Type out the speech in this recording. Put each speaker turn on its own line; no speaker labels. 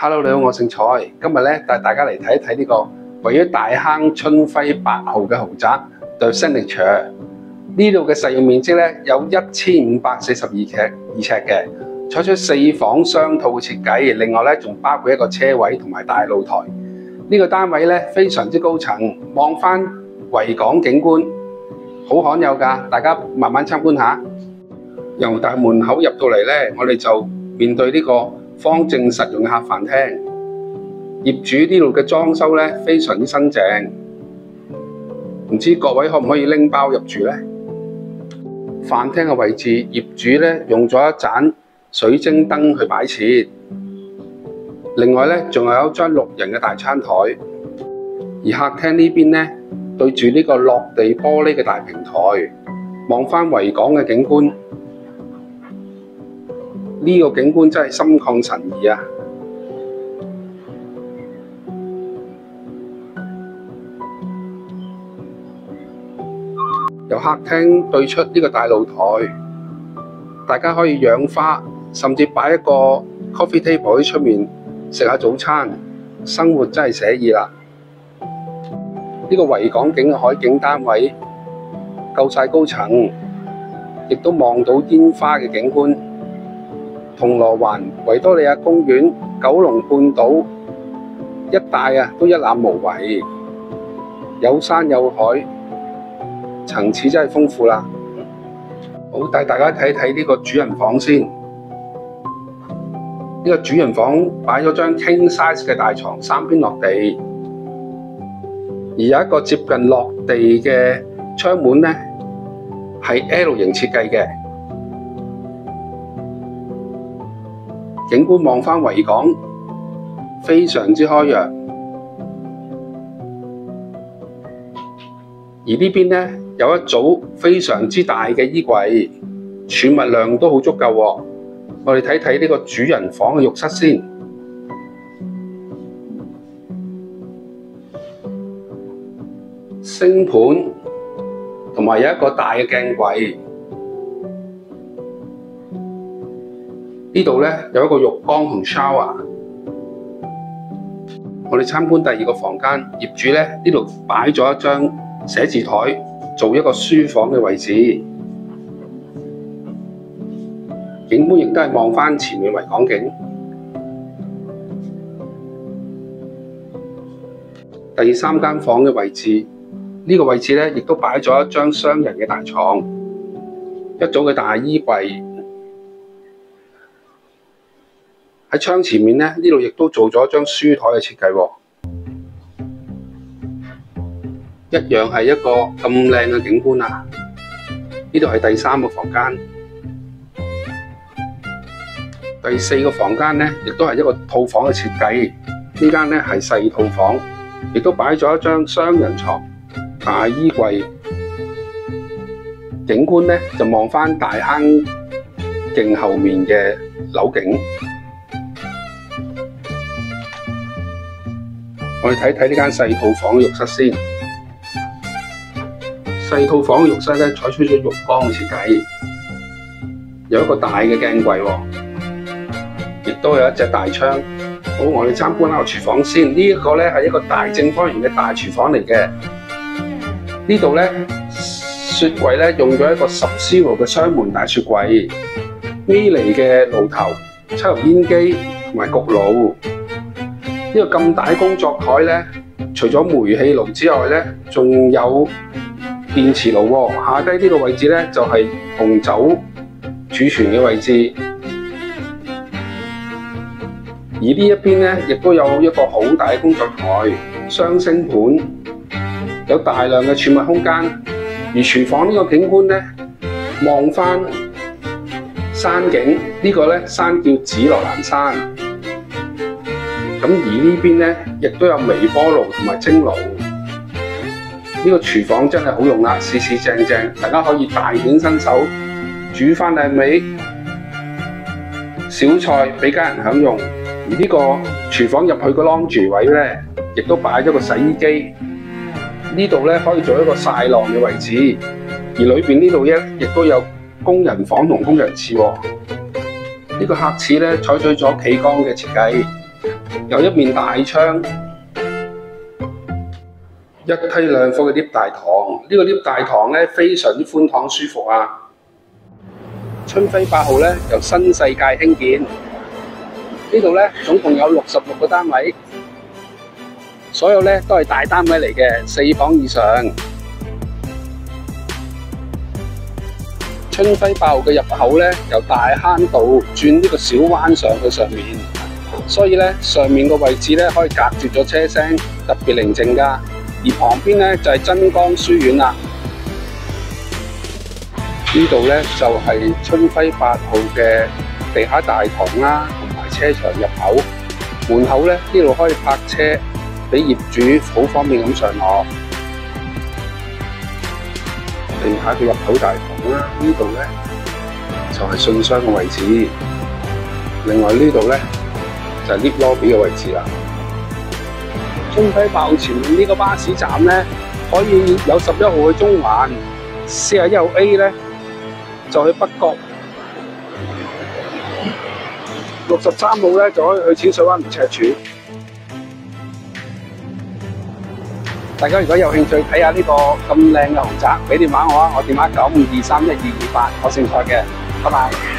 Hello， 你好，我姓蔡。今日咧帶大家嚟睇一睇呢個位於大坑春輝8號嘅豪宅 The Signature。呢度嘅實用面積咧有1542尺嘅，採取4房雙套嘅設計。另外咧仲包括一個車位同埋大露台。呢個單位咧非常之高層，望翻維港景觀，好罕有㗎。大家慢慢參觀下。由大門口入到嚟咧，我哋就面對呢個方正實用嘅客飯廳，業主呢度嘅裝修咧非常之新淨，唔知各位可唔可以拎包入住呢？飯廳嘅位置，業主咧用咗一盞水晶燈去擺設，另外咧仲有一張6人嘅大餐台，而客廳呢邊咧對住呢個落地玻璃嘅大平台，望返維港嘅景觀。呢個景觀真係心曠神怡啊！由客廳對出呢個大露台，大家可以養花，甚至擺一個 coffee table 喺出面食下早餐，生活真係寫意啦！呢個維港景嘅海景單位夠晒高層，亦都望到煙花嘅景觀。銅鑼灣、維多利亞公園、九龍半島一帶啊，都一覽無遺，有山有海，層次真係豐富啦。好，帶大家睇睇呢個主人房先。呢個主人房擺咗張 king size 嘅大床，3邊落地，而有一個接近落地嘅窗門呢，係 L 型設計嘅。景觀望返維港，非常之開揚。而呢邊呢，有一組非常之大嘅衣櫃，儲物量都好足夠喎。我哋睇睇呢個主人房嘅浴室先。星盤同埋有一個大嘅鏡櫃。呢度咧有一個浴缸同 shower。我哋參觀第2個房間，業主咧呢度擺咗一張寫字台，做一個書房嘅位置。景觀亦都係望返前面維港景。第3間房嘅位置，呢個位置咧亦都擺咗一張雙人嘅大床，一組嘅大衣櫃。喺窗前面呢，呢度亦都做咗一張書台嘅設計喎，一樣係一個咁靚嘅景觀啊！呢度係第3個房間，第4個房間呢，亦都係一個套房嘅設計。呢間呢係細套房，亦都擺咗一張雙人床、大衣櫃。景觀呢就望返大坑徑後面嘅樓景。我哋睇睇呢間細套房嘅浴室先。細套房嘅浴室咧採取咗浴缸嘅設計，有一個大嘅鏡櫃喎，亦都有一隻大窗。好，我哋參觀下個廚房先。呢個咧係一個大正方形嘅大廚房嚟嘅。呢度咧雪櫃咧用咗一個10 CL 嘅雙門大雪櫃，米尼嘅爐頭、抽油煙機同埋焗爐。呢個咁大工作台咧，除咗煤氣爐之外咧，仲有電磁爐喎。下低呢個位置咧就係紅酒儲存嘅位置，而呢一邊咧亦都有一個好大嘅工作台、雙星盤，有大量嘅儲物空間。而廚房呢個景觀咧，望返山景，呢個咧山叫紫羅蘭山。咁而呢邊咧，亦都有微波爐同埋蒸爐。呢個廚房真係好用啦，四四正正，大家可以大顯身手，煮返靚味小菜俾家人享用。而呢個廚房入去個 laundry 位咧，亦都擺咗個洗衣機。呢度咧可以做一個曬浪嘅位置，而裏邊呢度亦都有工人房同工人廁喎。呢個客廁咧採取咗企缸嘅設計。有一面大窗，一梯兩房嘅 lift 大堂。呢個 lift 大堂咧非常之寬敞舒服啊！春暉8號咧由新世界興建，呢度咧總共有66個單位，所有咧都係大單位嚟嘅，4房以上。春暉8號嘅入口咧由大坑道轉呢個小彎上去上面，所以咧上面個位置咧可以隔絕咗車聲，特別寧靜㗎。而旁邊咧就係真光書院啦。呢度咧就係春暉8號嘅地下大堂啦，同埋車場入口。門口咧呢度可以泊車，俾業主好方便咁上落。地下嘅入口大堂啦，呢度咧就係信箱嘅位置。另外呢度咧就係 lift lobby 嘅位置啦。春暉8號前面呢個巴士站咧，可以有11號去中環，41號 A 咧就去北角，63號咧就可以去淺水灣同赤柱。大家如果有興趣睇下呢個咁靚嘅豪宅，俾電話我啊，我電話95231228，我姓蔡嘅，拜拜。